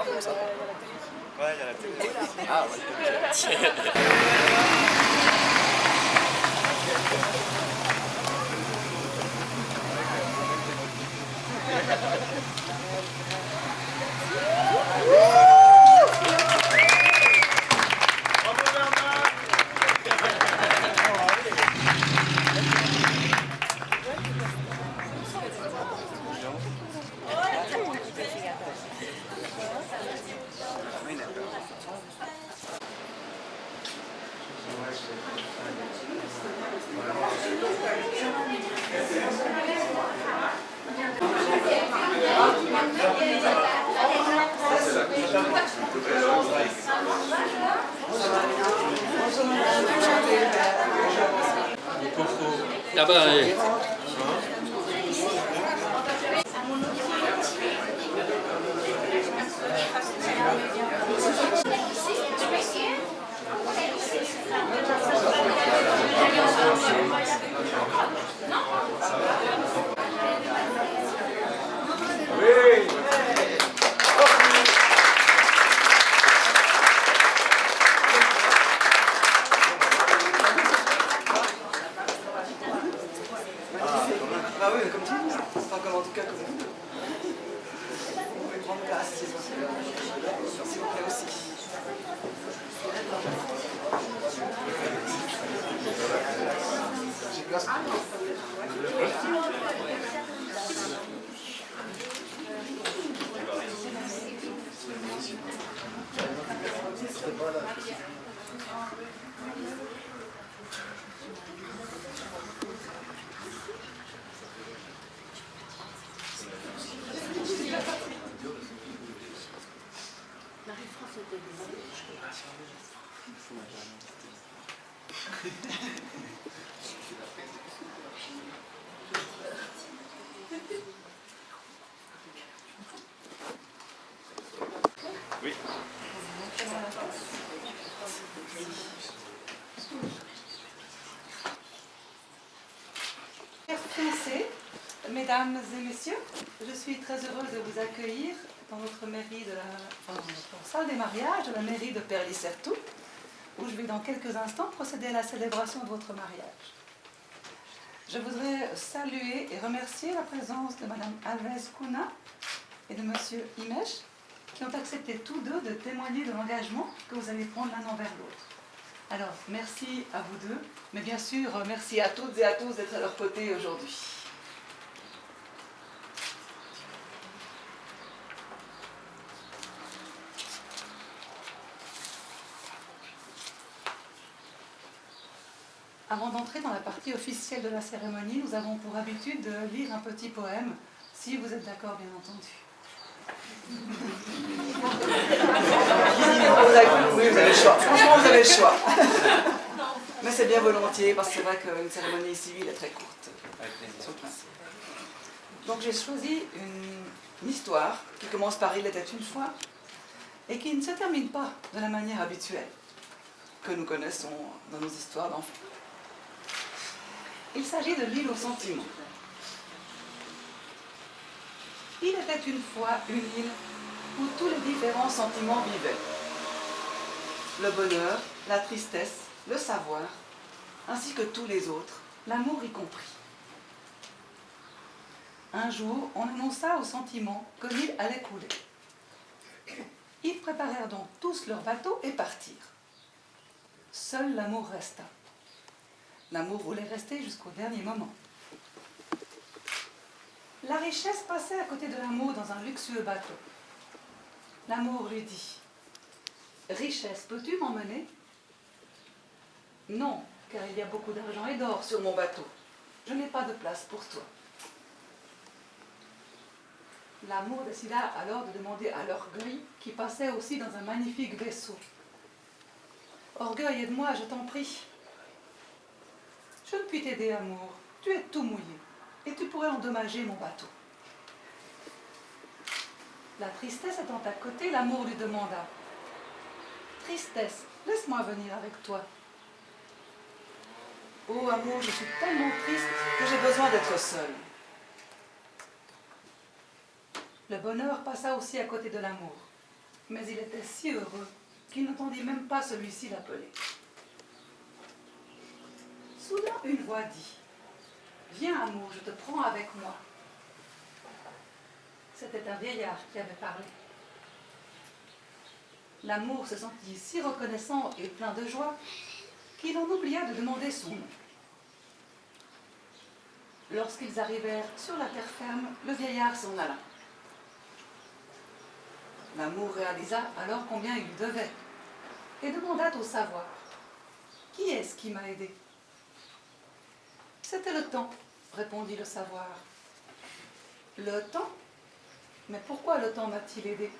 comme ça. Ouais, il y a la télé. Ah ouais. Ah bah, Bah oui, mais comme tout le monde. Enfin, comme en tout cas, comme vous deux. Vous pouvez prendre place, s'il vous plaît aussi. J'ai place pour Oui. Chers fiancés, mesdames et messieurs, je suis très heureuse de vous accueillir dans notre mairie dans notre salle des mariages de la mairie de Perlis-Certoux, où je vais dans quelques instants procéder à la célébration de votre mariage. Je voudrais saluer et remercier la présence de Madame Alves Cunha et de Monsieur Imesh, qui ont accepté tous deux de témoigner de l'engagement que vous allez prendre l'un envers l'autre. Alors, merci à vous deux, mais bien sûr, merci à toutes et à tous d'être à leur côté aujourd'hui. Avant d'entrer dans la partie officielle de la cérémonie, nous avons pour habitude de lire un petit poème, si vous êtes d'accord, bien entendu. Oui, vous avez le choix. Franchement, vous avez le choix. Mais c'est bien volontiers, parce que c'est vrai qu'une cérémonie civile est très courte. Sur le principe. Donc j'ai choisi une histoire qui commence par Il était une fois et qui ne se termine pas de la manière habituelle que nous connaissons dans nos histoires d'enfants. Il s'agit de l'île aux sentiments. Il était une fois une île où tous les différents sentiments vivaient. Le bonheur, la tristesse, le savoir, ainsi que tous les autres, l'amour y compris. Un jour, on annonça aux sentiments que l'île allait couler. Ils préparèrent donc tous leurs bateaux et partirent. Seul l'amour resta. L'amour voulait rester jusqu'au dernier moment. La richesse passait à côté de l'amour dans un luxueux bateau. L'amour lui dit « Richesse, peux-tu m'emmener ?»« Non, car il y a beaucoup d'argent et d'or sur mon bateau. Je n'ai pas de place pour toi. » L'amour décida alors de demander à l'orgueil, qui passait aussi dans un magnifique vaisseau. « Orgueil, aide-moi, je t'en prie. »« Je ne puis t'aider, amour. Tu es tout mouillé, et tu pourrais endommager mon bateau. » La tristesse étant à côté, l'amour lui demanda « Tristesse, laisse-moi venir avec toi. »« Oh, amour, je suis tellement triste que j'ai besoin d'être seule. » Le bonheur passa aussi à côté de l'amour. Mais il était si heureux qu'il n'entendit même pas celui-ci l'appeler. Soudain, une voix dit « Viens, amour, je te prends avec moi. » C'était un vieillard qui avait parlé. L'amour se sentit si reconnaissant et plein de joie qu'il en oublia de demander son nom. Lorsqu'ils arrivèrent sur la terre ferme, le vieillard s'en alla. L'amour réalisa alors combien il lui devait et demanda au savoir « Qui est-ce qui m'a aidé ?» « C'était le temps, » répondit le savoir. « Le temps ? Mais pourquoi le temps m'a-t-il aidé ?»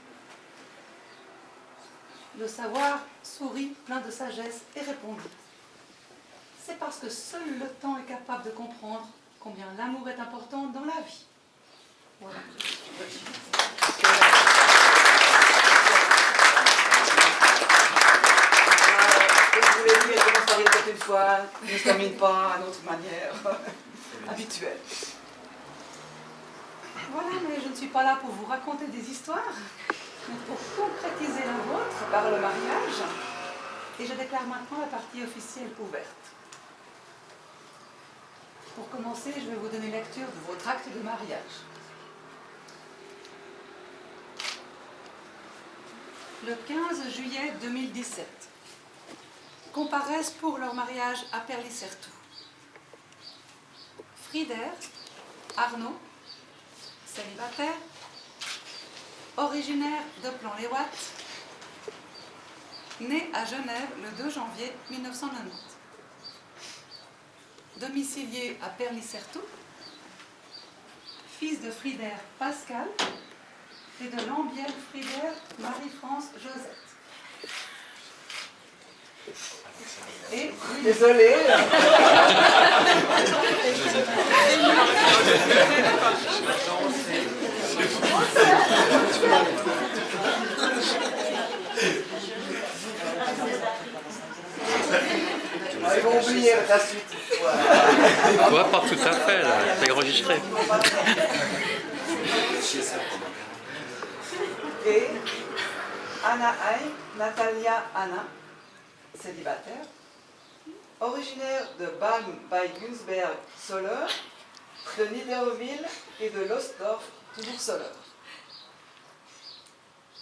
Le savoir sourit plein de sagesse et répondit « C'est parce que seul le temps est capable de comprendre combien l'amour est important dans la vie. » Voilà. Je voulais dire, commence par répéter une fois, ne se termine pas à notre manière habituelle. Voilà, mais je ne suis pas là pour vous raconter des histoires, mais pour concrétiser la vôtre par le mariage. Et je déclare maintenant la partie officielle ouverte. Pour commencer, je vais vous donner lecture de votre acte de mariage. Le 15 juillet 2017, comparaissent pour leur mariage à Perly-Certoux Frieder, Arnaud, célibataire, originaire de Plan-les-Ouates, né à Genève le 2 janvier 1990. Domicilié à Perly-Certoux, fils de Frieder Pascal et de Lambiel Frieder Marie-France Josette. Et Désolée. Ils vont oublier la suite. Toi, pas tout à fait, là. C'est enregistré. Et Anna Hay, Natalia Anna, célibataire, originaire de Balm bei Günzberg, Soleure, de Niederville et de Losdorf, toujours Soleure.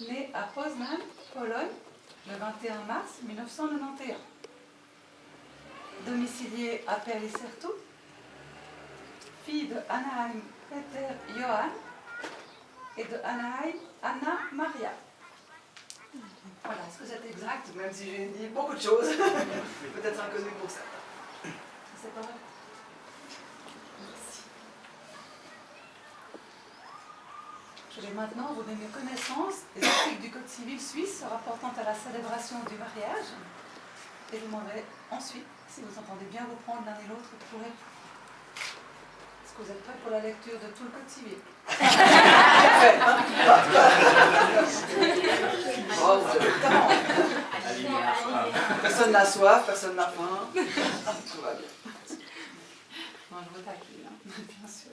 né à Poznań, Pologne, le 21 mars 1991. Domicilié à Perly-Certoux, fille de Anaheim Peter Johann et de Anaheim Anna Maria. Voilà, est-ce que c'est exact, même si j'ai dit beaucoup de choses, peut-être inconnu pour certains. C'est pas vrai. Merci. Je vais maintenant vous donner connaissance des articles du Code civil suisse se rapportant à la célébration du mariage. Et je vous demanderai ensuite, si vous entendez bien vous prendre l'un et l'autre pour répondre. Est-ce que vous êtes prêts pour la lecture de tout le Code civil? Oh, vous avez le temps. Personne n'a soif, personne n'a faim. Tout va bien. Non, je vous taquine, hein, bien sûr.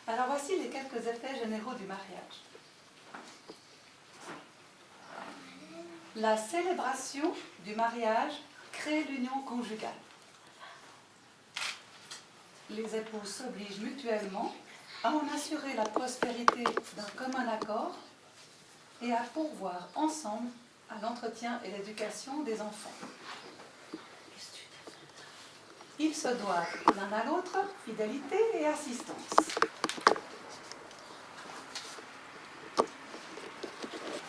Alors voici les quelques effets généraux du mariage. La célébration du mariage crée l'union conjugale. Les époux s'obligent mutuellement à en assurer la prospérité d'un commun accord et à pourvoir ensemble à l'entretien et l'éducation des enfants. Ils se doivent l'un à l'autre fidélité et assistance.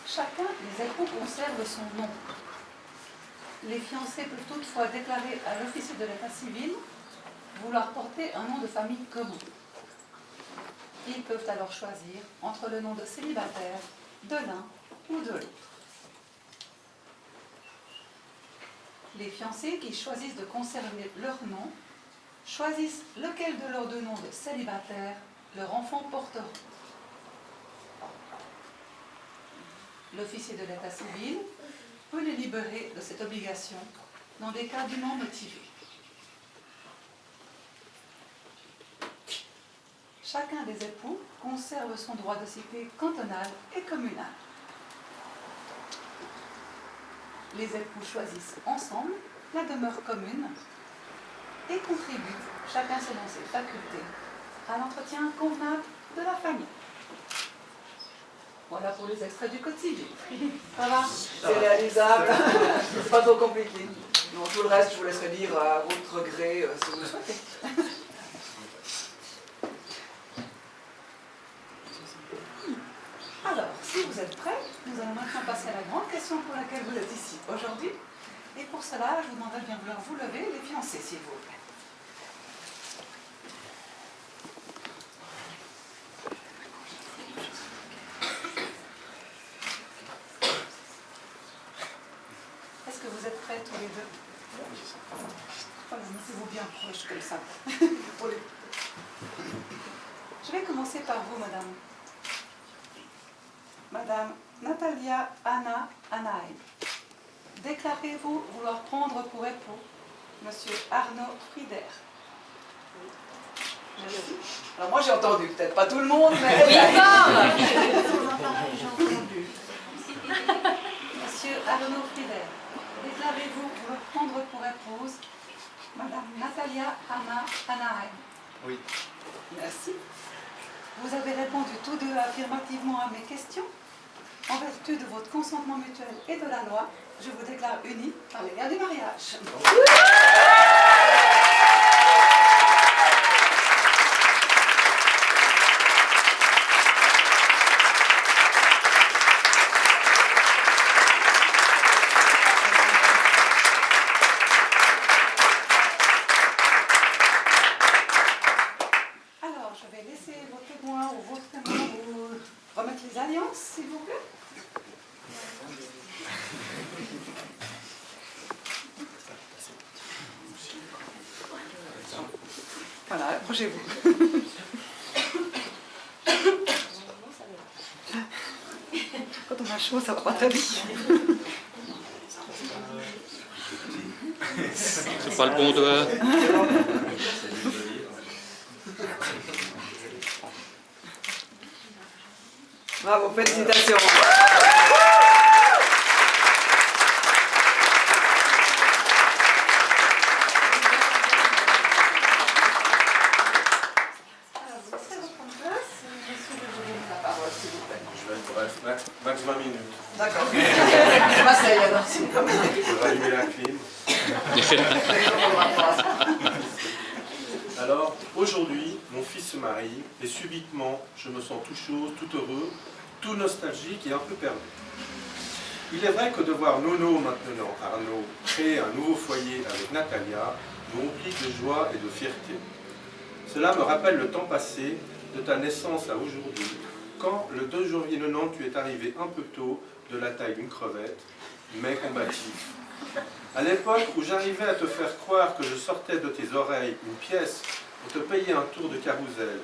Chacun des époux conserve son nom. Les fiancés peuvent toutefois déclarer à l'officier de l'état civil vouloir porter un nom de famille commun. Ils peuvent alors choisir entre le nom de célibataire de l'un ou de l'autre. Les fiancés qui choisissent de conserver leur nom choisissent lequel de leurs deux noms de célibataire leur enfant portera. L'officier de l'état civil peut les libérer de cette obligation dans des cas dûment motivés. Chacun des époux conserve son droit de cité cantonal et communal. les époux choisissent ensemble la demeure commune et contribuent, chacun selon ses facultés, à l'entretien convenable de la famille. Voilà pour les extraits du Code civil. Ça va? C'est réalisable, c'est pas trop compliqué. Non, tout le reste, je vous laisserai lire à votre gré si vous le souhaitez. Alors, si vous êtes prêts, nous allons maintenant passer à la grande question pour laquelle vous êtes ici aujourd'hui. Et pour cela, je vous demanderai de bien vouloir vous lever, les fiancés, s'il vous plaît. Est-ce que vous êtes prêts tous les deux? Voilà, mettez-vous bien proche comme ça. Je vais commencer par vous, madame. Madame Natalia Anna Anaheim. Déclarez-vous vouloir prendre pour époux Monsieur Arnaud Frieder? Merci. Alors moi j'ai entendu, peut-être pas tout le monde, mais... Monsieur Arnaud Frieder, déclarez-vous vouloir prendre pour épouse Madame Natalia Anna Anaheim? Oui. Merci. Vous avez répondu tous deux affirmativement à mes questions. En vertu de votre consentement mutuel et de la loi, je vous déclare unis par les liens du mariage. Alors, je vais laisser vos témoins ou vos témoins vous remettre les alliances, s'il vous plaît. Voilà, approchez-vous. Quand on a chaud, ça va pas très vite. C'est pas le bon doigt. Bravo, félicitations. Alors, vous laissez reprendre place. Monsieur, je vous donne la parole, s'il vous plaît. Je vais être bref, max 20 minutes. D'accord. Je m'asseye alors, sinon. Je vais rallumer la clim. Alors, aujourd'hui, mon fils se marie et subitement, je me sens tout chaud, tout heureux, tout nostalgique et un peu perdu. Il est vrai que de voir Nono, maintenant Arnaud, créer un nouveau foyer avec Natalia me remplit de joie et de fierté. Cela me rappelle le temps passé, de ta naissance à aujourd'hui, quand le 2 janvier 90 tu es arrivé un peu tôt, de la taille d'une crevette, mais combatif. À l'époque où j'arrivais à te faire croire que je sortais de tes oreilles une pièce pour te payer un tour de carrousel,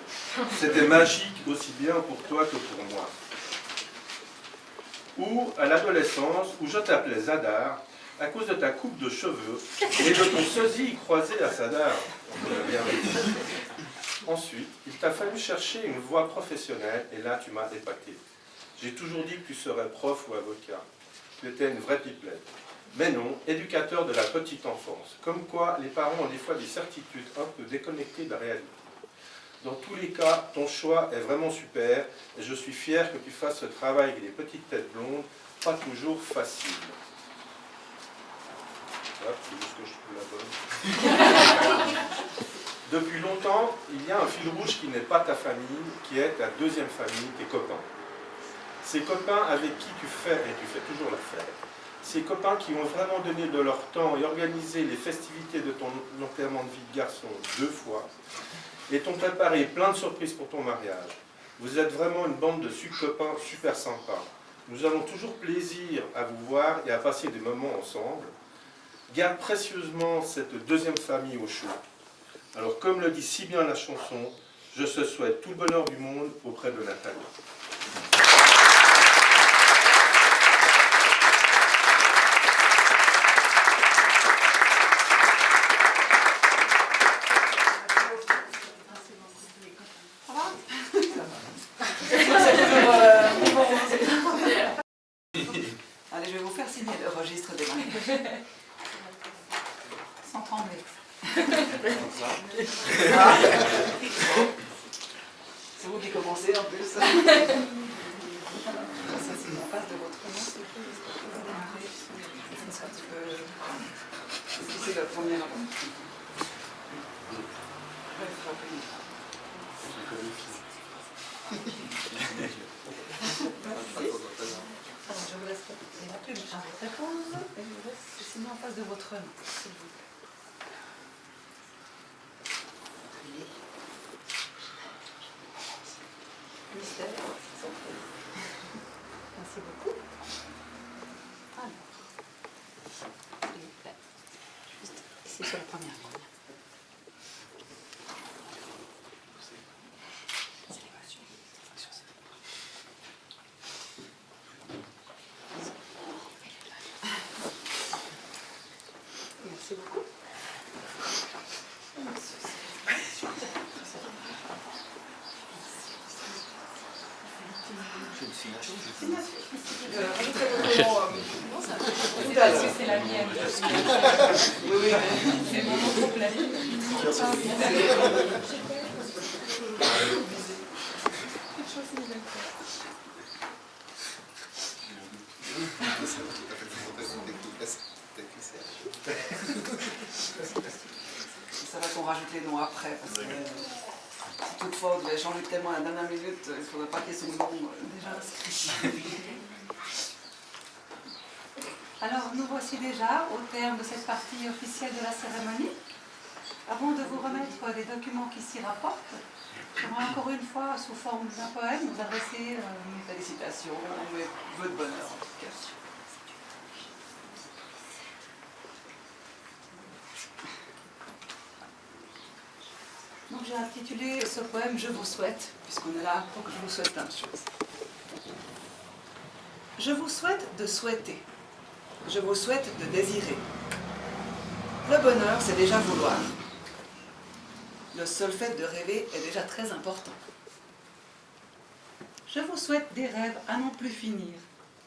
c'était magique aussi bien pour toi que pour moi. Ou à l'adolescence où je t'appelais Zadar à cause de ta coupe de cheveux et de ton sosie croisé à Zadar. Ensuite, il t'a fallu chercher une voie professionnelle et là tu m'as épaté. J'ai toujours dit que tu serais prof ou avocat. Tu étais une vraie pipelette. Mais non, éducateur de la petite enfance. Comme quoi, les parents ont des fois des certitudes un peu déconnectées de la réalité. Dans tous les cas, ton choix est vraiment super et je suis fier que tu fasses ce travail avec des petites têtes blondes, pas toujours facile. Hop, c'est juste que je trouve la bonne. Depuis longtemps, il y a un fil rouge qui n'est pas ta famille, qui est ta deuxième famille, tes copains. Ces copains avec qui tu fais, et tu fais toujours la fête, ces copains qui ont vraiment donné de leur temps et organisé les festivités de ton enterrement de vie de garçon 2 fois, et t'ont préparé plein de surprises pour ton mariage. Vous êtes vraiment une bande de copains super sympas. Nous avons toujours plaisir à vous voir et à passer des moments ensemble. Garde précieusement cette deuxième famille au chaud. Alors, comme le dit si bien la chanson, je te souhaite tout le bonheur du monde auprès de Nathalie. Allez, je je vais vous faire signer le registre des mariages. Sans trembler. C'est vous qui commencez en plus. Ça signe en face de votre nom, s'il vous plaît. Ça tu peux... C'est le premier avant. Alors, je vous laisse la plume à votre épaule et je vous laisse signer en face de votre nom, s'il vous plaît. Mystère. Merci beaucoup. Alors, s'il vous plaît. Juste ici sur la première ligne. C'est l'émotion. Merci beaucoup. Rajoutez votre nom. C'est parce que c'est la mienne. Oui, oui. C'est mon nom complet. Ça va qu'on rajoute les noms après, parce que si toutefois vous devez changer tellement à la dernière minute, il ne faudrait pas qu'il y ait son nom déjà inscrit. Alors, nous voici déjà au terme de cette partie officielle de la cérémonie. Avant de vous remettre les documents qui s'y rapportent, j'aimerais encore une fois, sous forme d'un poème, vous adresser mes Félicitations, mes vœux de bonheur en tout cas. Donc j'ai intitulé ce poème « Je vous souhaite », Puisqu'on est là pour que je vous souhaite plein de choses. Je vous souhaite de souhaiter. Je vous souhaite de désirer. Le bonheur, c'est déjà vouloir. Le seul fait de rêver est déjà très important. Je vous souhaite des rêves à n'en plus finir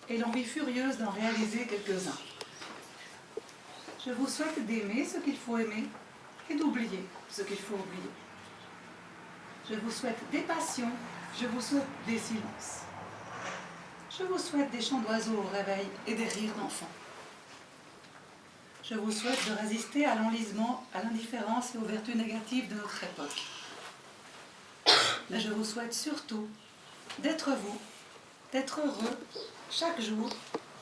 et l'envie furieuse d'en réaliser quelques-uns. Je vous souhaite d'aimer ce qu'il faut aimer et d'oublier ce qu'il faut oublier. Je vous souhaite des passions, je vous souhaite des silences. Je vous souhaite des chants d'oiseaux au réveil et des rires d'enfants. Je vous souhaite de résister à l'enlisement, à l'indifférence et aux vertus négatives de notre époque. Mais je vous souhaite surtout d'être vous, d'être heureux chaque jour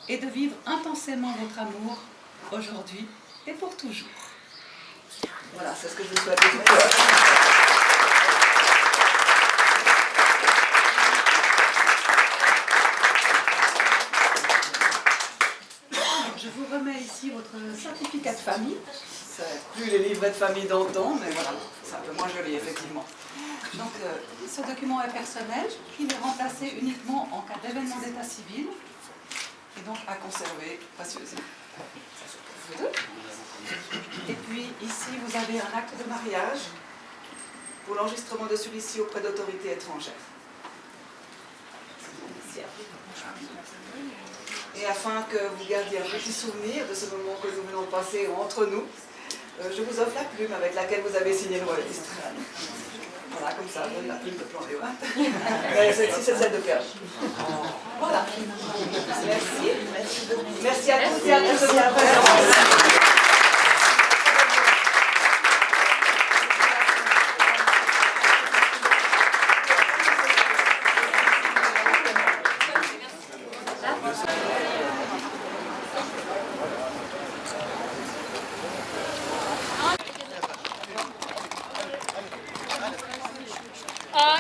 et de vivre intensément votre amour aujourd'hui et pour toujours. Voilà, c'est ce que je vous souhaite de tout cœur. Je vous remets ici votre certificat de famille. Ça n'est plus les livrets de famille d'antan, mais voilà, c'est un peu moins joli, effectivement. Donc, ce document est personnel, il est remplacé uniquement en cas d'événement d'état civil. Et donc à conserver précieusement. Et puis ici, vous avez un acte de mariage Pour l'enregistrement de celui-ci auprès d'autorités étrangères. Et afin que vous gardiez un petit souvenir de ce moment que nous venons de passer entre nous, je vous offre la plume avec laquelle vous avez signé le registre. Voilà, comme ça, donne la plume de plan Léo. Celle-ci, c'est celle de Perle. Voilà. Merci. Merci à tous et à tous de votre présence.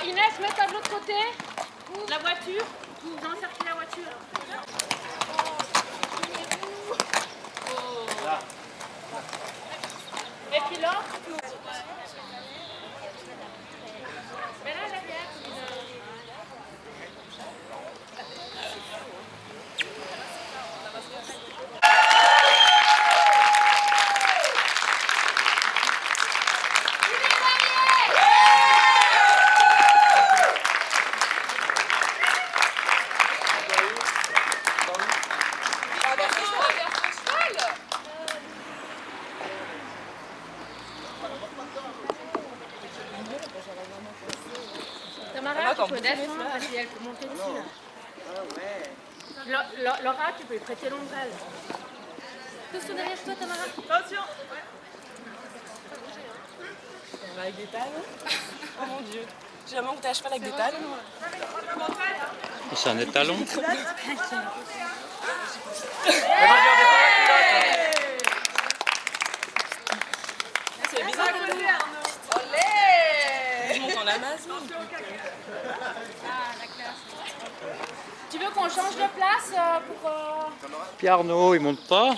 Inès, mets-toi de l'autre côté. La voiture. J'encercle la voiture. Oh. faut descendre parce qu'elle peut monter dessus. Là. Ah ouais. Laura, tu peux lui prêter l'ombrelle. Tous derrière toi, Tamara. Attention. On va avec des talons. Oh mon dieu. J'ai jamais monté à cheval avec des talons. C'est un étalon. C'est bizarre que le je monte en Amazonie. Tu veux qu'on change de place pour... Puis Arnaud, il monte pas.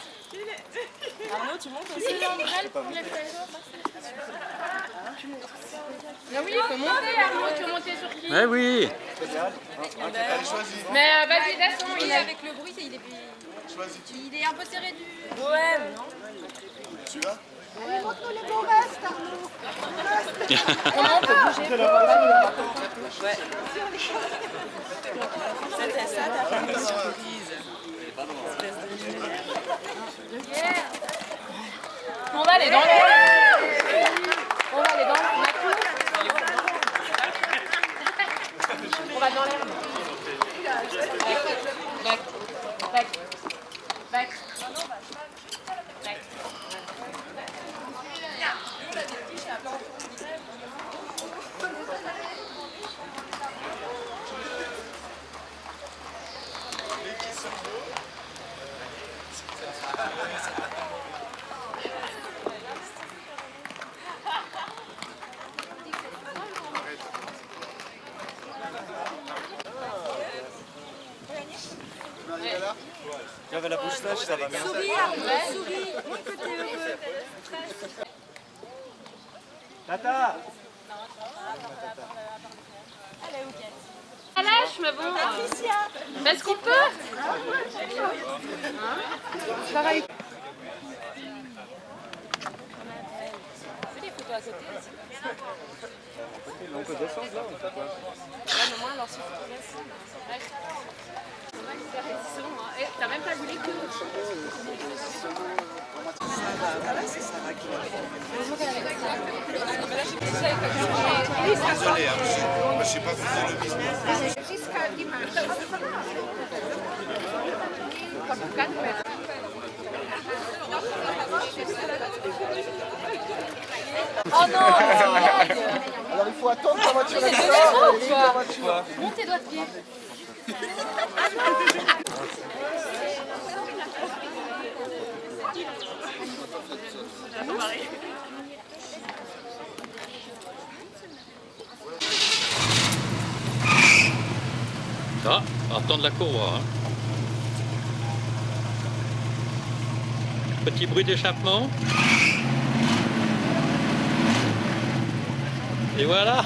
Arnaud, tu montes aussi. C'est l'ombrelle pour les pélos. Ah oui, il peut monter, Arnaud. Tu veux monter sur qui? Eh oui. Mais vas-y, descends. Oui, avec le bruit, il est un peu serré du... Ouais, mais non. Allez, montre-nous les beaux restes, Arnaud. On peut bouger. Ouais. C'était ça ta première surprise. Espèce de On va aller dans l'air. On va aller dans l'air. On va dans l'air. Back. Back. Back. Back. J'avais la bouche sèche, ça va bien. Souris, Arnaud, souris. Montre que t'es heureux. Tata. Ça lâche, mais bon. Est-ce qu'on peut? Pareil. Fais des photos à côté aussi. On peut descendre là, on fait quoi? Ouais, mais moi, alors si tu laisses. T'as même pas vu les coups. C'est Sarah qui l'a fait. Désolé, hein, je sais pas faire le business. Oh non, Alors il faut attendre la voiture c'est est de là. trop, toi. Monte tes doigts de pied. Ah, attends de la courroie. Hein. Petit bruit d'échappement. Et voilà.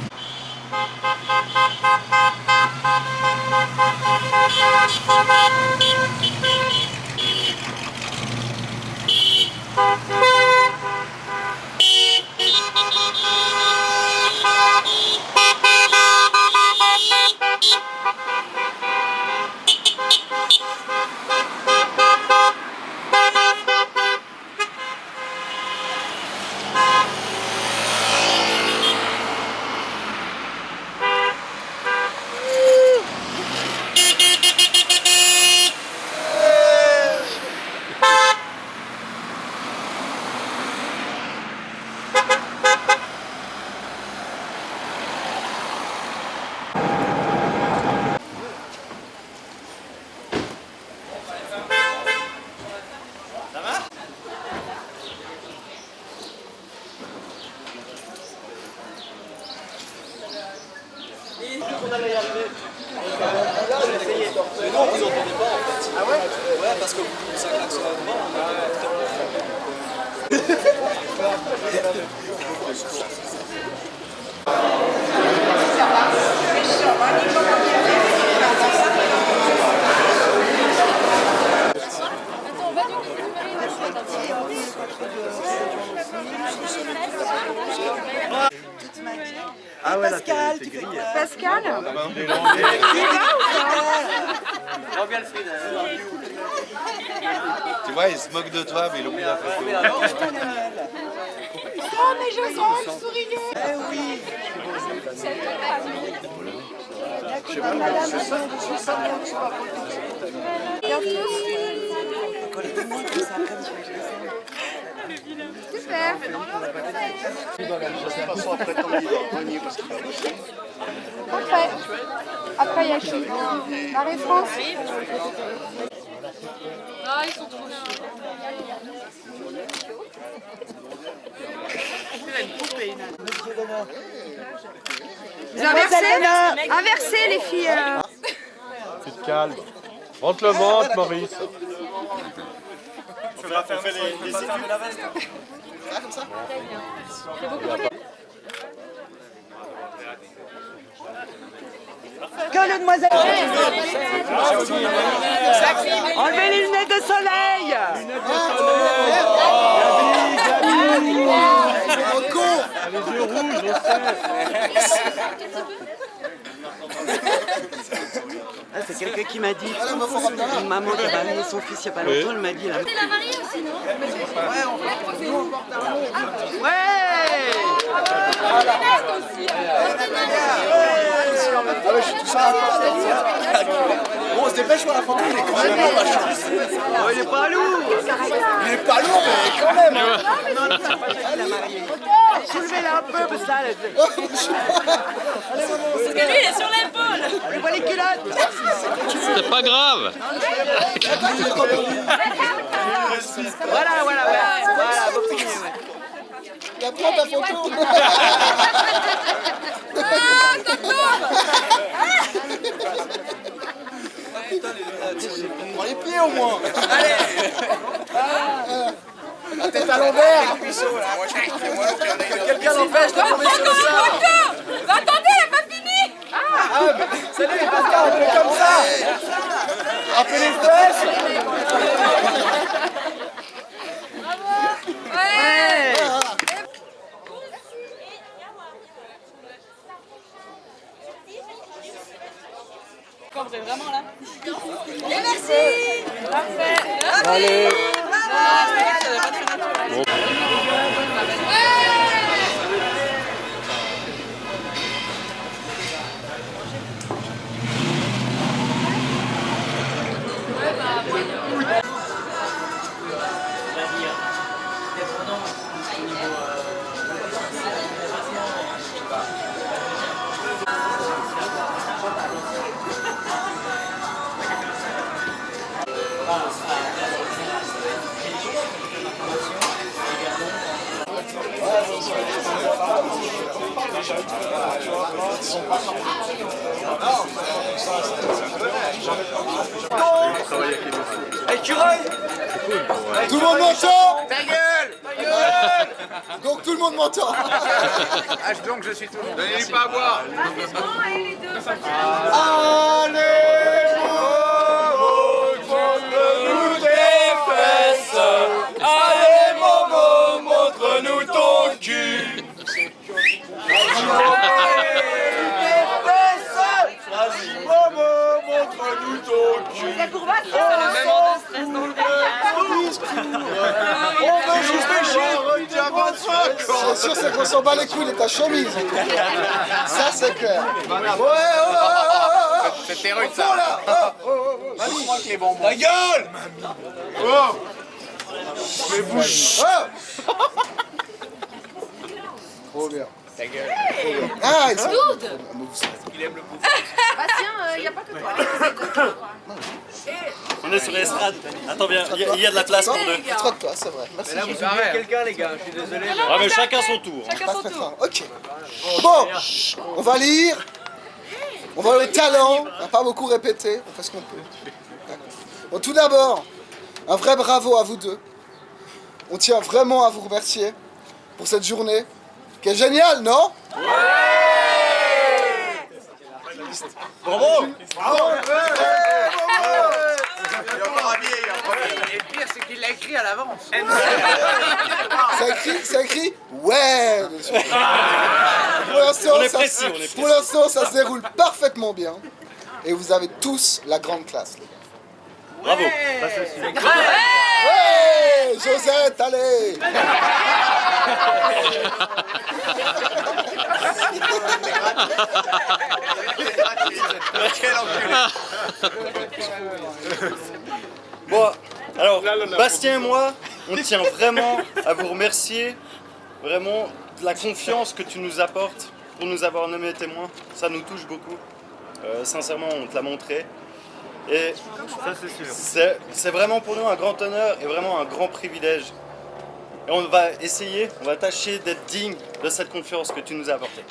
On allait y arriver. Mais non, vous entendez pas en fait. Ah ouais? Ouais, parce que ça klaxonne devant, on a Attends, on va donc Ah ouais, Pascal, t'es tu fais grillé. quoi? Pascal, Tu vois, il se moque de toi, mais il oublie la photo. oh mais je sens le sourire. Eh oui. Super. Parfait. Après, il y a qui? Marie-France. Ah, ils sont trop bien. Vous inversez? Inversez les filles. Tu te calmes. Rentre le ventre, Maurice. On fait les études. Ah, comme ça. Que le demoiselle. Enlevez les lunettes de soleil. Les yeux rouges, je sais. Ah, c'est quelqu'un qui m'a dit, une maman qui a marié son fils il n'y a pas longtemps, elle m'a dit là. C'est la mariée aussi, non? Ouais. Bon, on se dépêche pour la photo, il est quand même lourd, la chance. Oh, il est pas lourd. Il est pas lourd, mais quand même. Soulevez-la un peu, parce que ça, Parce que lui, il est sur l'épaule. elle voit les culottes. C'est pas grave. Voilà, vous finissez, ouais. Il y a prends ta photo. Prends les pieds au moins. La tête à l'envers. Que quelqu'un l'empêche de tomber sur le sable. Attendez, elle n'a pas fini. Ah, mais salut les bastards, on fait comme ça. Frappez les fesses. Ouais. Quand vous êtes vraiment là. Et merci. Parfait. Allez. Écureuil. Tout le monde m'entend. Ta gueule. Donc tout le monde m'entend. Donc je suis tout le monde. Donnez-lui pas à boire. Allez, montre-nous tes fesses. Allez, Momo, montre-nous ton cul. Vas-y, Momo, montre-nous ton cul. On veut juste pécher. C'est sûr, c'est qu'on s'en bat les couilles de ta chemise. Ça, c'est clair. Ouais. C'était rude ça. Je crois que les bonbons. Ta gueule. Oh. Mais bouge. Trop bien. Ta gueule. Ah, ils sont... Il aime le bouffe. Bastien, il n'y a pas que toi. On est sur l'estrade. Attends, viens, il y a de la place pour deux. Trotte-toi, c'est vrai. Merci. Là, vous oubliez quelqu'un, les gars, je suis désolé. Ah, mais chacun son tour. Chacun son tour. Ok. Bon, on va lire. On va voir les talents. On n'a pas beaucoup répété. On fait ce qu'on peut. Bon, tout d'abord, un vrai bravo à vous deux. On tient vraiment à vous remercier pour cette journée qui est géniale, non? Bravo! Il est encore habillé. Et le pire, c'est qu'il l'a écrit à l'avance. C'est écrit ouais dessus. Pour l'instant, ça se déroule parfaitement bien. Et vous avez tous la grande classe. Bravo! Ouais, Josette, allez. Quel enculé. Bon, alors, Bastien et moi, on tient vraiment à vous remercier, vraiment, de la confiance que tu nous apportes pour nous avoir nommés témoins. Ça nous touche beaucoup. Sincèrement, on te l'a montré. Et c'est vraiment pour nous un grand honneur et vraiment un grand privilège. Et on va tâcher d'être digne de cette confiance que tu nous as apportée.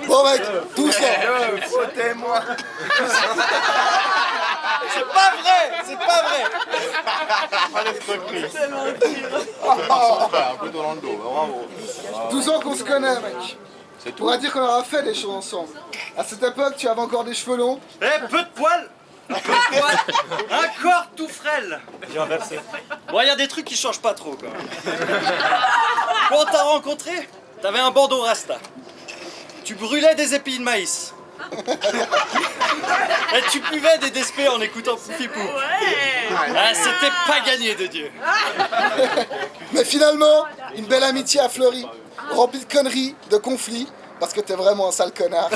Bon mec, doucement. Faux témoin. C'est pas vrai. Un peu dans le dos, bravo. 12 ans qu'on se connaît, mec. On pourra dire qu'on aura fait des choses ensemble. À cette époque, tu avais encore des cheveux longs. Peu de poils. Un corps tout frêle. J'ai inversé. Bon, il y a des trucs qui changent pas trop quand même. Quand on t'a rencontré, t'avais un bandeau rasta. Tu brûlais des épis de maïs. Et tu buvais des DSP en écoutant Poufipou. Ah, c'était pas gagné de Dieu. Mais finalement, une belle amitié a fleuri, remplie de conneries, de conflits, parce que t'es vraiment un sale connard.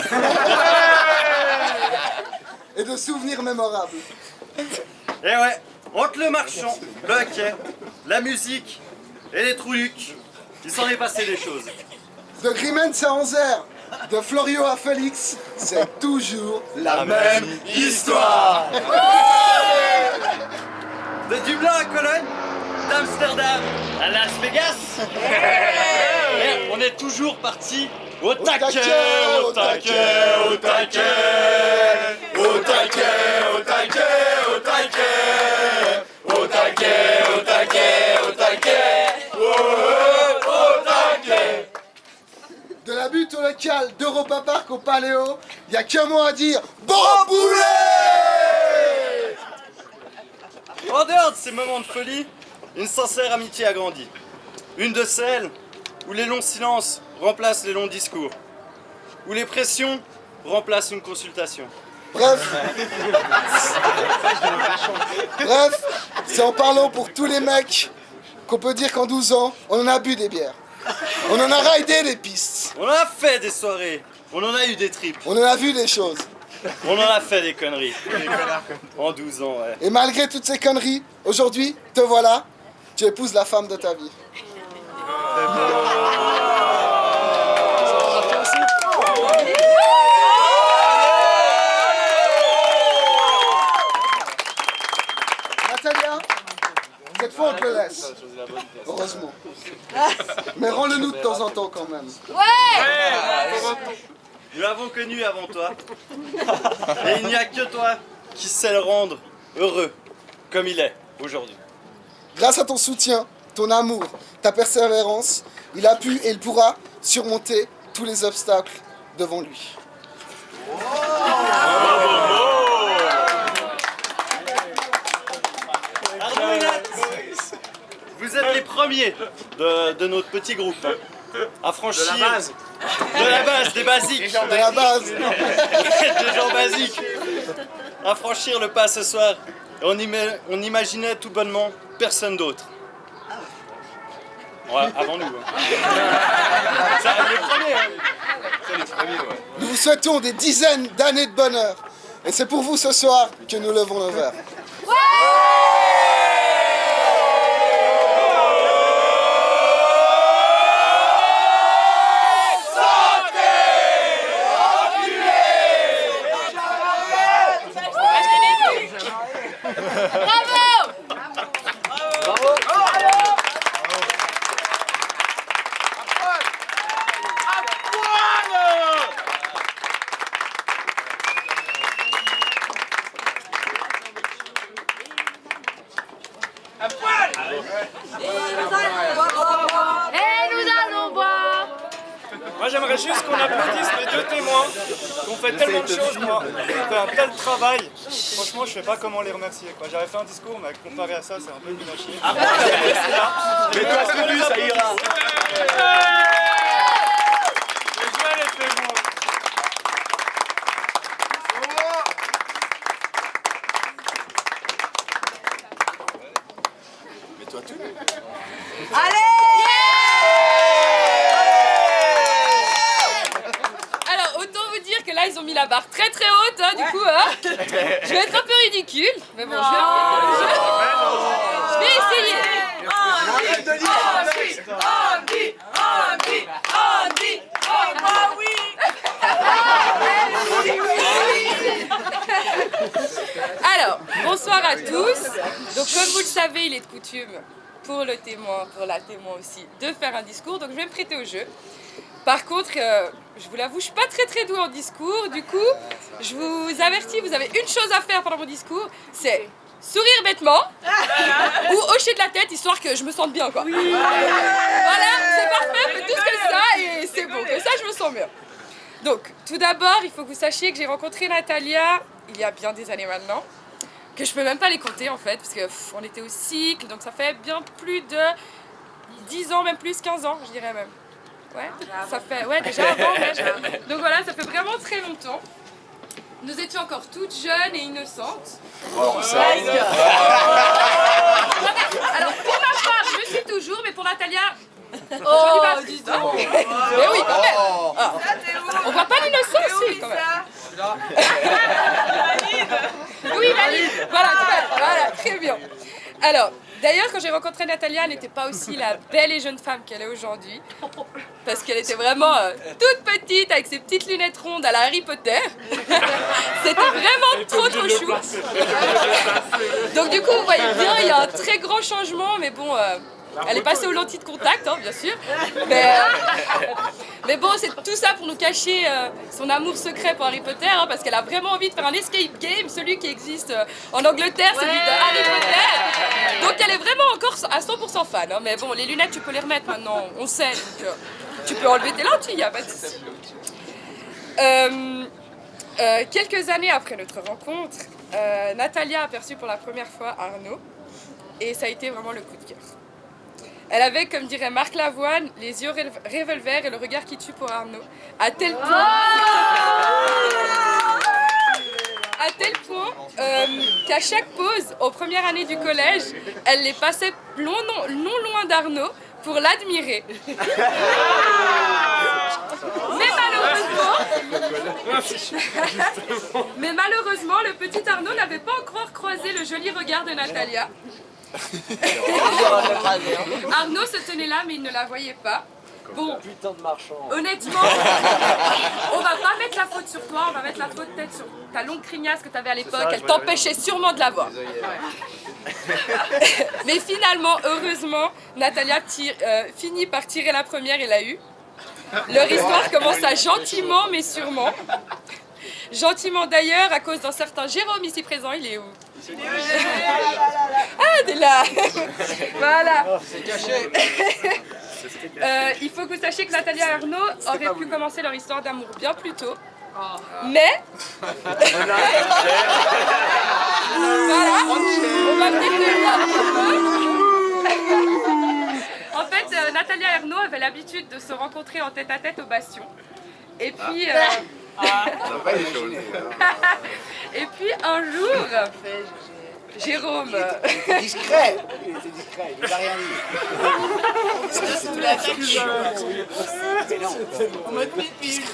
Et de souvenirs mémorables. Et ouais, entre le marchand, le hacker, la musique et les troulucs, il s'en est passé des choses. De Grimens à Anzer, de Florio à Félix, c'est toujours la même histoire. De Dublin à Cologne, d'Amsterdam à Las Vegas. Et on est toujours parti au taquet, au taquet, au taquet, au taquet, au taquet, au taquet, au taquet, au taquet, au taquet, au taquet. De la butte au local, d'Europa Park au Paléo, y a qu'un mot à dire, bon boulet! En dehors de ces moments de folie, une sincère amitié a grandi. Une de celles où les longs silences remplacent les longs discours, où les pressions remplacent une consultation. Bref, c'est en parlant pour tous les mecs qu'on peut dire qu'en 12 ans, on en a bu des bières. On en a raidé des pistes. On en a fait des soirées, on en a eu des tripes, On en a vu des choses. on en a fait des conneries. En 12 ans, ouais. Et malgré toutes ces conneries, aujourd'hui, te voilà, tu épouses la femme de ta vie. Natalia, cette fois on te le laisse. Heureusement. Mais rends-le-nous de temps en temps quand même. Nous l'avons connu avant toi. Et il n'y a que toi qui sais le rendre heureux, comme il est aujourd'hui. Grâce à ton soutien, ton amour, ta persévérance, il a pu et il pourra surmonter tous les obstacles devant lui. Arnaud et Nat, vous êtes les premiers de notre petit groupe à franchir De la base. de la base, des basiques, De la base. des gens basiques, à franchir le pas ce soir. Et on imaginait tout bonnement personne d'autre. Ouais, avant nous. Ça, les premiers, hein. Nous vous souhaitons des dizaines d'années de bonheur. Et c'est pour vous ce soir que nous levons nos verres. Et nous allons boire. Moi j'aimerais juste qu'on applaudisse les deux témoins qui ont fait tellement de choses, moi. Ils ont fait un tel travail. Franchement, je sais pas comment les remercier, quoi. J'avais fait un discours, mais comparé à ça, c'est un peu nul à chier. Mais toi, celui, ça ira. Les jouets, les témoins. Mais toi, tu. Allez! la barre très très haute, hein, du coup, hein. Je vais être un peu ridicule, mais bon, je vais essayer. Alors, bonsoir à tous. Donc, comme vous le savez, il est de coutume pour le témoin, pour la témoin aussi, de faire un discours. Donc, je vais me prêter au jeu. Par contre, je vous l'avoue, je suis pas très douée en discours. Du coup, je vous avertis, vous avez une chose à faire pendant mon discours, c'est sourire bêtement ou hocher de la tête, histoire que je me sente bien, quoi. Oui. Voilà, c'est parfait, faites tous comme ça et c'est bon, comme ça je me sens bien. Donc, tout d'abord, il faut que vous sachiez que j'ai rencontré Natalia il y a bien des années maintenant, que je peux même pas les compter en fait, parce que on était au cycle, donc ça fait bien plus de 10 ans, même plus, 15 ans, je dirais même. Ouais, ça fait, ouais, déjà avant même. Donc voilà, ça fait vraiment très longtemps. Nous étions encore toutes jeunes et innocentes. Oh, ça. Alors, pour ma part, je le suis toujours, mais pour Natalia, j'en dis pas plus. Mais oui, quand même. Ah. On voit pas l'innocence aussi, quand même. Oui, valide. Voilà, très bien. Alors, d'ailleurs, quand j'ai rencontré Natalia, elle n'était pas aussi la belle et jeune femme qu'elle est aujourd'hui. Parce qu'elle était vraiment toute petite, avec ses petites lunettes rondes à la Harry Potter. C'était vraiment trop chou. Donc du coup, vous voyez bien, il y a un très grand changement, mais bon... elle est passée aux lentilles de contact, hein, bien sûr. Mais bon, c'est tout ça pour nous cacher son amour secret pour Harry Potter, hein, parce qu'elle a vraiment envie de faire un escape game, celui qui existe en Angleterre, celui de Harry Potter. Donc elle est vraiment encore à 100% fan. Hein, mais bon, les lunettes, tu peux les remettre maintenant, on sait. Donc, tu peux enlever tes lentilles, il n'y a pas de souci. Quelques années après notre rencontre, Natalia a aperçu pour la première fois Arnaud. Et ça a été vraiment le coup de cœur. Elle avait, comme dirait Marc Lavoine, les yeux revolver et le regard qui tue pour Arnaud. À tel point qu'à chaque pause, aux premières années du collège, elle les passait non loin d'Arnaud pour l'admirer. Mais malheureusement, le petit Arnaud n'avait pas encore croisé le joli regard de Natalia. Arnaud se tenait là, mais il ne la voyait pas. Bon, honnêtement, on va pas mettre la faute sur toi, on va mettre la faute peut-être sur ta longue criniasse que tu avais à l'époque. Elle t'empêchait sûrement de la voir. Mais finalement, heureusement, Natalia finit par tirer la première et l'a eu. Leur histoire commença gentiment, mais sûrement. Gentiment d'ailleurs, à cause d'un certain Jérôme ici présent. Il est où? Ah, t'es là. Voilà. C'est caché. Il faut que vous sachiez que Natalia et Arnaud auraient pu commencer leur histoire d'amour bien plus tôt. Mais... voilà. On va peut-être le voir un peu. En fait, Natalia et Arnaud avaient l'habitude de se rencontrer en tête-à-tête au Bastion. Et puis... Et puis un jour, Jérôme... Il était discret. Il n'a rien dit.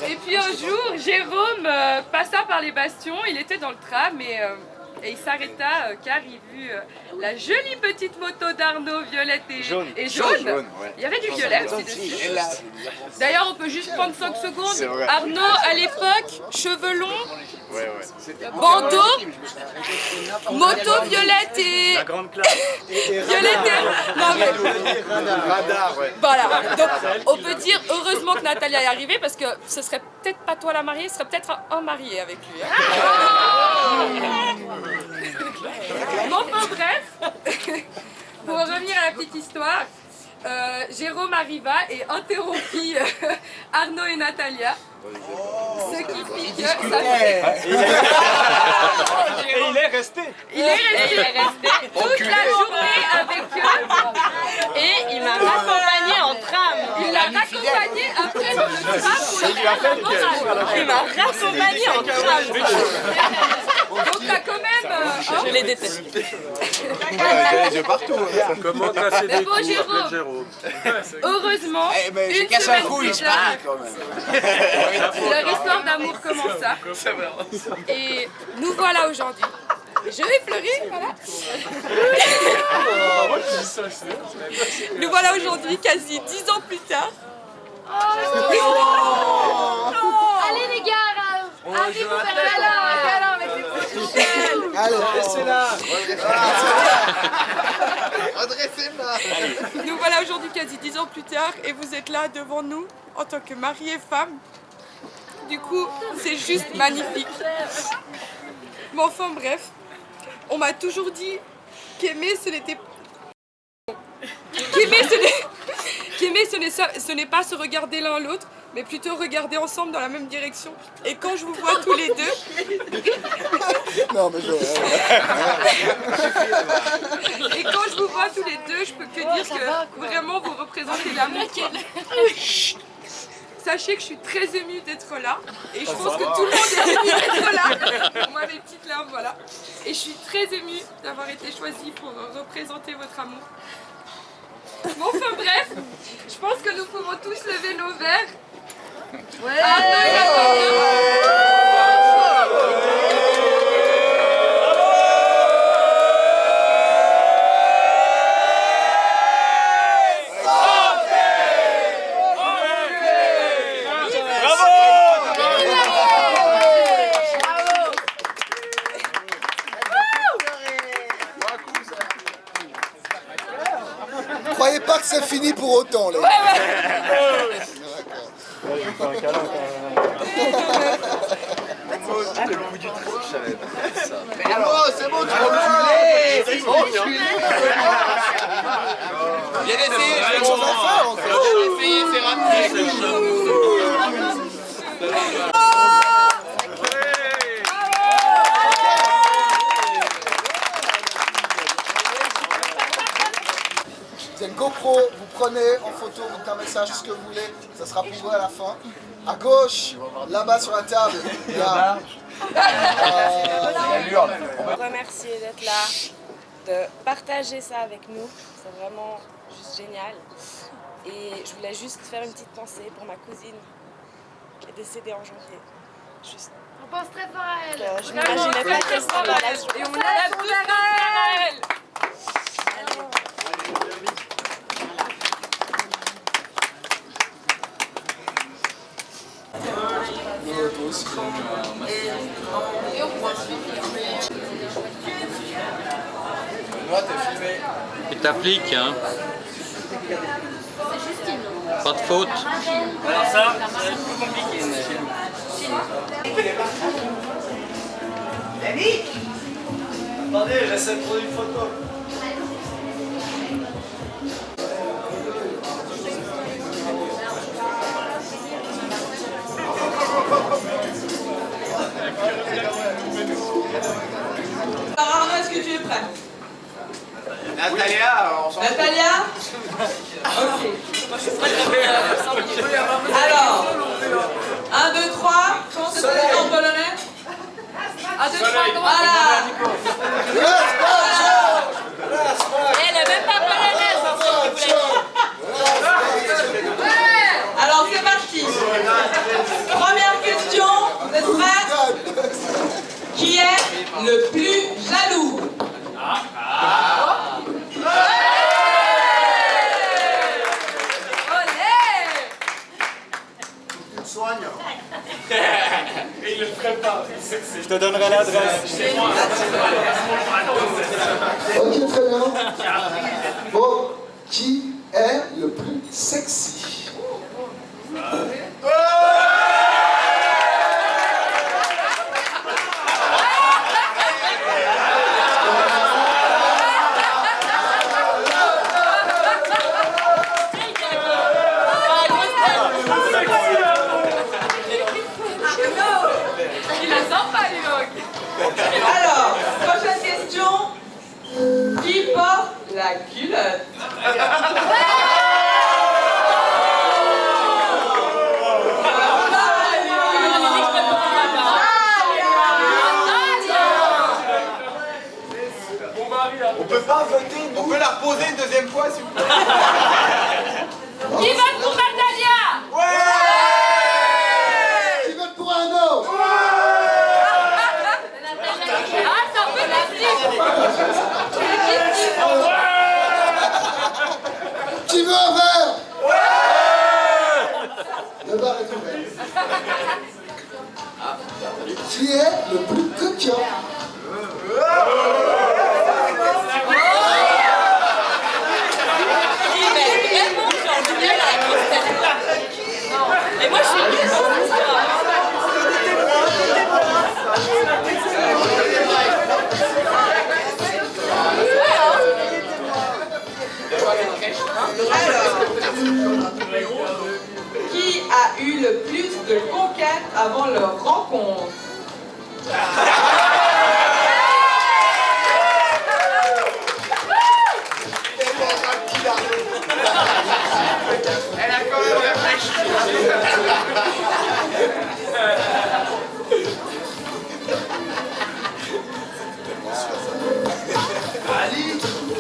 Et puis un jour, Jérôme passa par les bastions, il était dans le tram et il s'arrêta car il vit la jolie petite moto d'Arnaud, violette et jaune. Ouais. Il y avait du violet aussi dessus. D'ailleurs, on peut juste prendre 5 secondes. Arnaud, à l'époque, cheveux longs, bandeau, moto violette et... La grande classe. Violette et... Non, mais... Radar, ouais. Voilà, donc on peut dire heureusement que Natalia est arrivée parce que ce serait peut-être pas toi la mariée, ce serait peut-être un marié avec lui. Hein. Mais enfin bref, pour revenir à la petite histoire, Jérôme arriva et interrompit Arnaud et Natalia. Ce qui fit que ça fait... Et il est resté. Il est resté toute la journée avec eux. Et il m'a raccompagné en tram. Il l'a raccompagné après dans le tram pour le faire un Il m'a raccompagné en tram. Donc t'as quand même... Je l'ai les déteste. J'ai les yeux partout. Comment casser Mais des bon, coups, Jérôme. appelle Jérôme. Heureusement, Mais j'ai une cassé un semaine coup, plus il se tard, parie quand même. leur histoire d'amour commença. Et nous voilà aujourd'hui. Je vais pleurer, voilà. Nous voilà aujourd'hui, quasi 10 ans plus tard. Allez les gars, allez vous faire un câlin, mais c'est pas tout seul. Allez, Laissez-la. Redressez-moi. Nous voilà aujourd'hui, quasi 10 ans plus tard, et vous êtes là devant nous en tant que mari et femme. Du coup, c'est juste magnifique. Mais enfin bref, on m'a toujours dit qu'aimer ce n'était qu'aimer ce n'est pas se regarder l'un l'autre, mais plutôt regarder ensemble dans la même direction. Et quand je vous vois tous les deux, non mais je... et quand je vous vois tous les deux, je peux que dire que vraiment vous représentez l'amour. Sachez que je suis très émue d'être là, et je pense que tout le monde est ému d'être là. Moi, mes petites larmes, voilà. Et je suis très émue d'avoir été choisie pour représenter votre amour. Bon, enfin bref, je pense que nous pouvons tous lever nos verres. Ouais. Croyez pas que c'est fini pour autant, les gars. Le coup du trou, je savais pas ça. Mais alors, c'est bon, tu vas Bien essayé, J'ai autre chose à faire encore. Bien essayé, c'est raté. Vous avez une GoPro, vous prenez en photo, vous mettez un message, ce que vous voulez, ça sera pour vous à la fin. À gauche, là-bas sur la table, il y a... Remercier d'être là, de partager ça avec nous, c'est vraiment juste génial. Et je voulais juste faire une petite pensée pour ma cousine qui est décédée en janvier. Juste. On pense très fort à elle. Je m'imaginais pas qu'elle serait là. Et on lève tous nos verres. Et t'appliques, hein. Pas de faute. Alors ça, c'est plus compliqué chez nous. Attendez, j'essaie de prendre une photo. Alors Arnaud, est-ce que tu es prêt? Natalia, on s'en fout. Natalia? Ok. Alors, 1, 2, 3, comment ça s'appelle en polonais? 1, 2, 3, voilà. Elle est même pas polonaise, en fait. Alors c'est parti. Première question, vous êtes prêts? Qui est le plus jaloux? Et il le ferait pas. Je te donnerai l'adresse. Ok, très bien. Bon, qui est le plus sexy? Il la sent pas, lui, donc. Alors, prochaine question. Qui porte la culotte? peut pas voter, nous. On peut la reposer une deuxième fois, s'il vous plaît. Qui vote pour Natalia? Qui vote pour Arnaud? Ah, c'est un peu facile. Qui veut un verre? Le bar est ouvert. Qui est le plus coquin? Et moi je suis Qui a eu le plus de conquêtes avant leur rencontre? Elle a quand même réfléchi.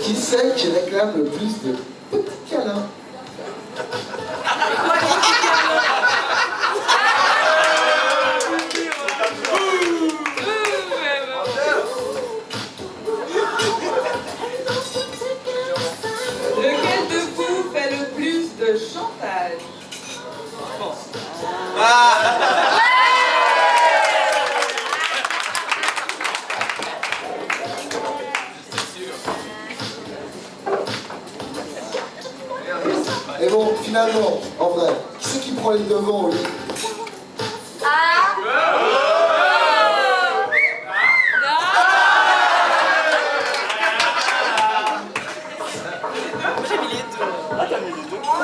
Qui c'est qui réclame le plus de petits câlins? Lequel de vous fait le plus de chantage? Et bon, finalement, en vrai, qui c'est qui prend les devants au lit?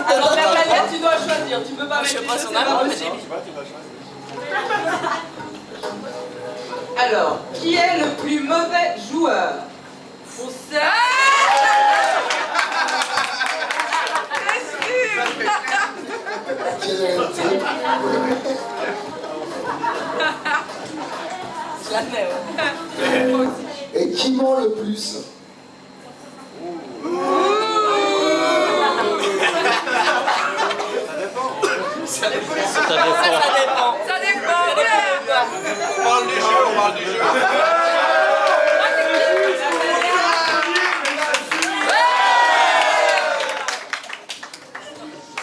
Alors Natalia, tu dois choisir, tu peux pas mettre les deux, c'est pas possible. Alors, qui est le plus mauvais joueur? On sait. Je la mets, Et qui ment le plus? Ça dépend. Ça dépend. On parle du jeu, on parle du jeu.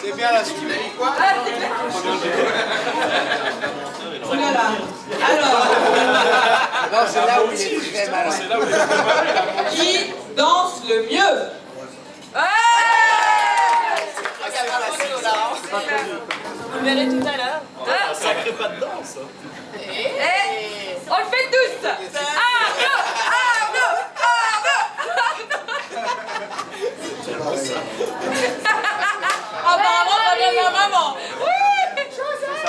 C'est bien la suite. Quoi? Voilà. Alors, Non, c'est là où il est très malin. qui danse le mieux? Vous verrez tout à l'heure. Sacré pas de danse. On le fait tous. Arnaud, Arnaud, Arnaud. Apparemment, ça vient de la maman. Oui.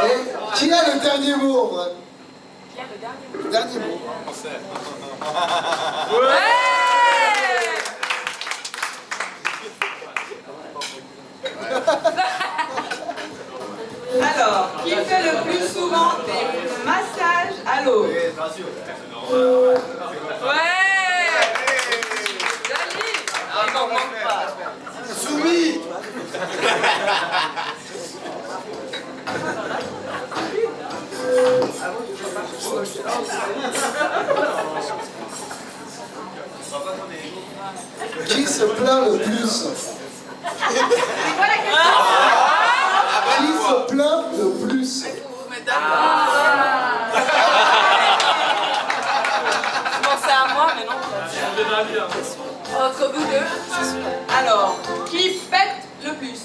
Et qui a le dernier mot en vrai? Qui a le dernier mot? Le dernier mot. Alors, qui fait le plus souvent des massages à l'eau? Ouais. Joli. Il m'en manque pas. Soumis. Qui se plaint le plus? Qui se plaint le plus? Je pensais à moi, mais non. Entre vous deux. Alors, qui pète le plus?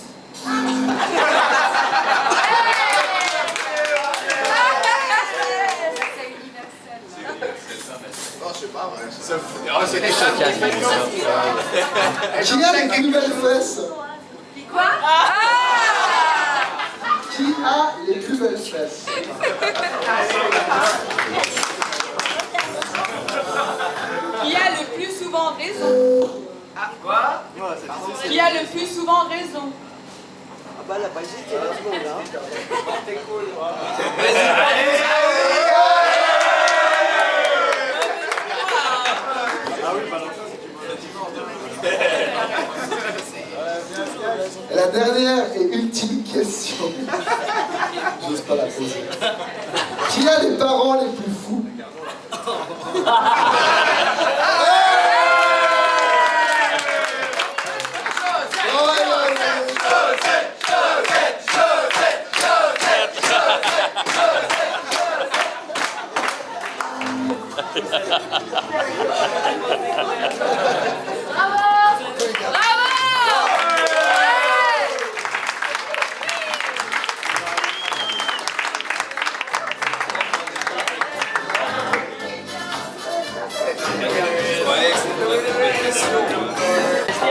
Non, je sais pas, ouais. Qui a les plus belles fesses? Quoi? Qui a les plus belles fesses? Qui a le plus souvent raison? Quoi? Qui a le plus souvent raison? Ah bah la Belgique, elle est tout le monde, hein. T'es cool. dernière et ultime question. J'ose pas la poser. Qui a les parents les plus fous?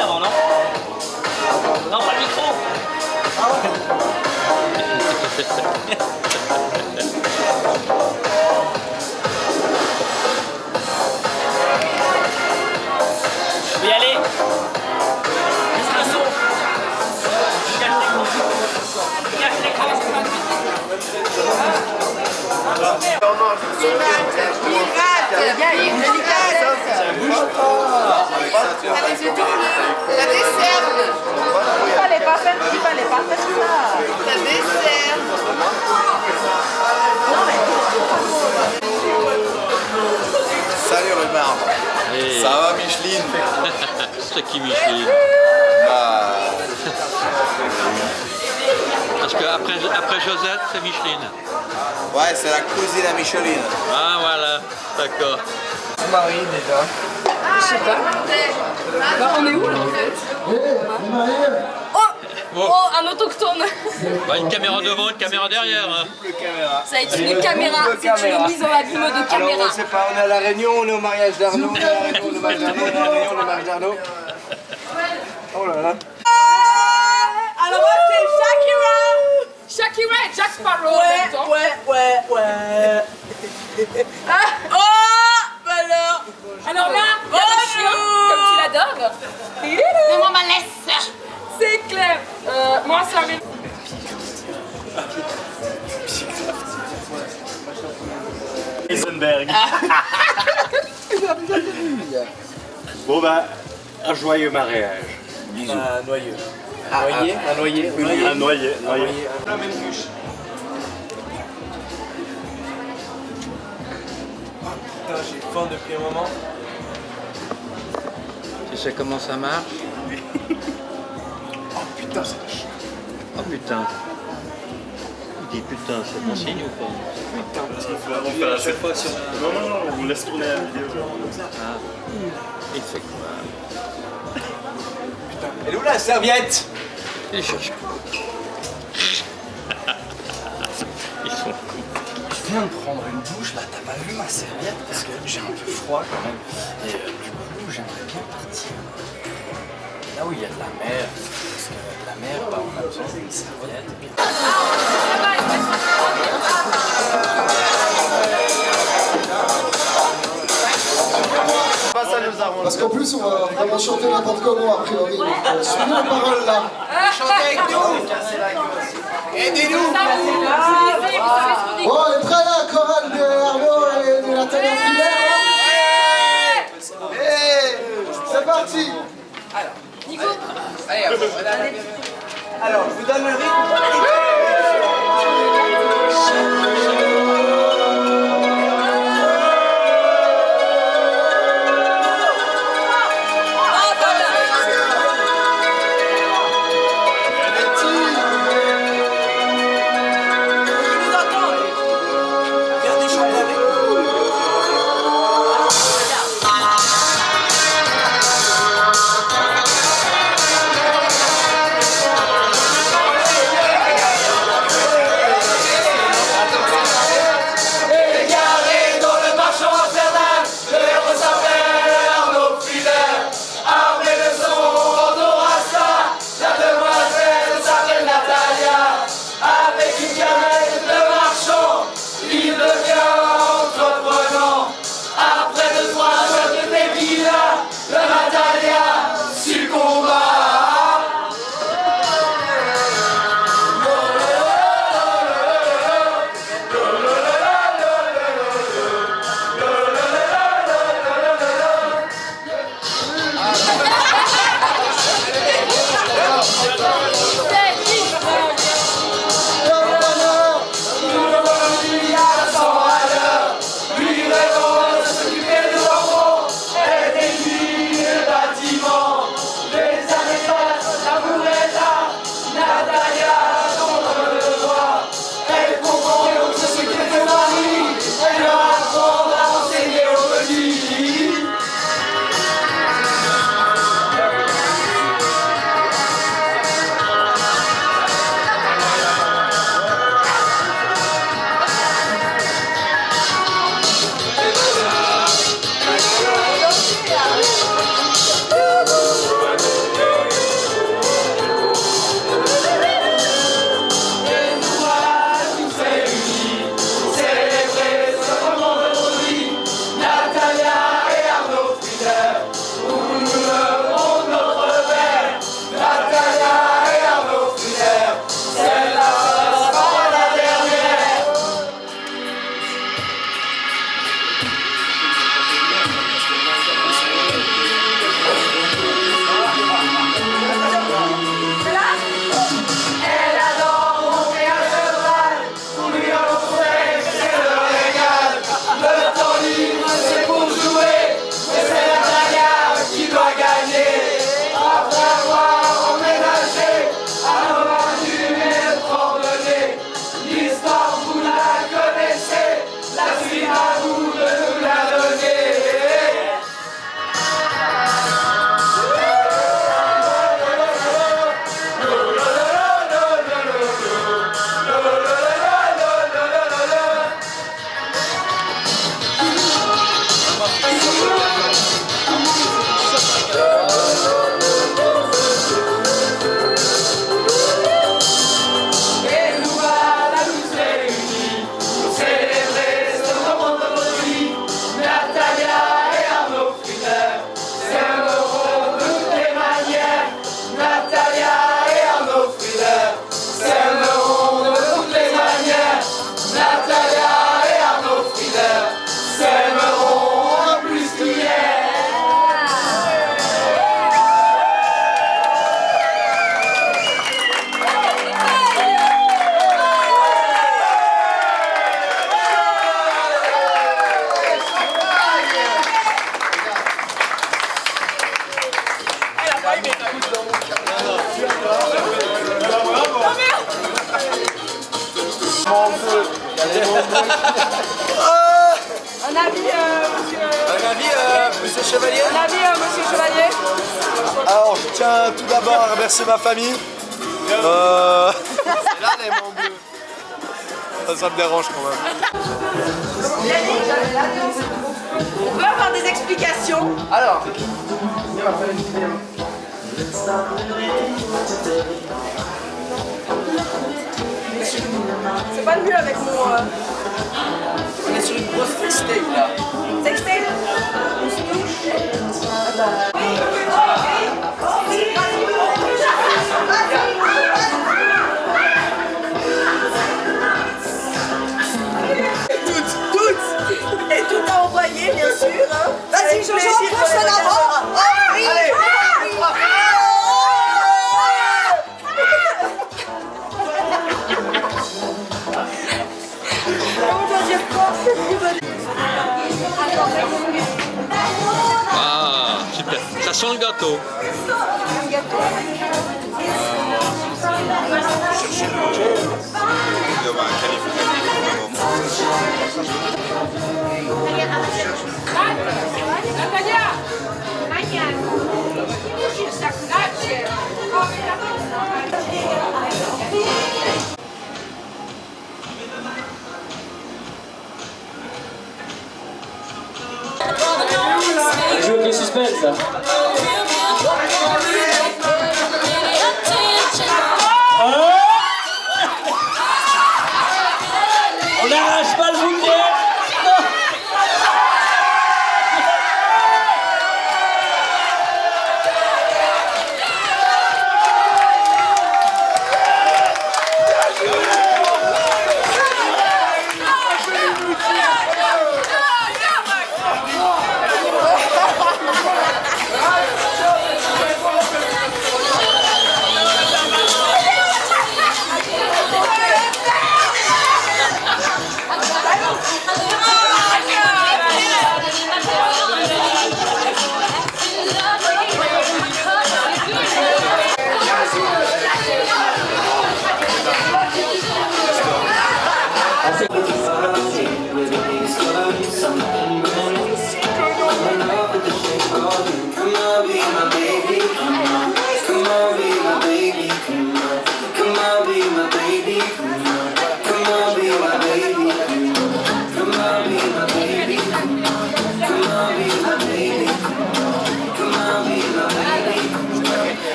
Avant, non? Non, pas le micro! Je vais y aller! Juste le son! Cache l'écran! La dessert. Il fallait pas faire ça. La dessert. Salut Rumar. Hey. Ça va Micheline? C'est qui Micheline? Bah... Parce que après Josette, c'est Micheline. Ouais, c'est la cousine à Micheline. Ah voilà, d'accord. Tu maries déjà? Je sais pas. Bah, on est où là en fait? Oh, un autochtone. Bah, une caméra devant, une caméra derrière. Hein. Ça va être une caméra, c'est une mise en abîme de caméra. Alors on sait pas, on est à La Réunion, on est au mariage d'Arnaud, on est à La Réunion, on est au mariage d'Arnaud, on est à La Réunion, on est au mariage d'Arnaud. Oh là là. Alors moi c'est Shakira. Shakira et Jack Sparrow en même temps. Ouais. Ah, oh, bah alors là, il y a le chien, comme tu l'adores. Donne-moi ma laisse. C'est clair. Moi ça arrive. Heisenberg. Bon bah, un joyeux mariage. Bisous. Un noyeux. Un noyer. Un noyer. La même bûche. Putain, j'ai faim depuis un moment. Tu sais comment ça marche? Oh putain, c'est chiant. Oh putain. Il dit putain, c'est bon signe ou pas? On fait à chaque fois sur... Non, on laisse tourner la vidéo. Ah. Il fait quoi? Elle est où la serviette? Il cherche. Ils sont... Je viens de prendre une douche, là t'as pas vu ma serviette parce que j'ai un peu froid quand même. Et du coup j'aimerais bien partir là où il y a de la mer. Parce que la mer, bah, on a besoin d'une serviette. Et puis... Ça nous arrange. Parce qu'en plus, on va vraiment chanter n'importe comment, a priori. Donc, suivez les paroles là. Chantez avec nous. Aidez-nous. Bon, on est prêts là, chorale de Arnaud et de Nathalie Filaire. C'est parti. Alors, Nico. allez, alors, je vous donne le rythme. Ah Un avis, Monsieur Chevalier? Un avis, monsieur Chevalier? Alors, je tiens tout d'abord à remercier ma famille. C'est là l'aimant bleu. Ça me dérange quand même. On peut avoir des explications? Alors. C'est pas le mieux avec mon... On est sur une grosse sextape là. Sextape? Toutes! Et tout à envoyer bien sûr. Hein. Vas-y Jojo, pousse en avant. Oui. Allez. Ah, super. Ça sent le gâteau. Joue avec le suspense. On n'arrache pas le bouquet.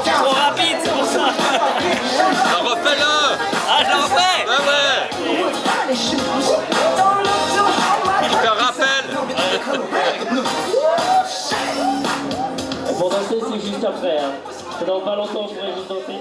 Trop rapide, c'est pour ça. Refais-le. Ah, je le refais. Ah ouais. Il fait un rappel. Pour danser, c'est juste après. Hein. C'est dans pas longtemps, on pourrait juste danser.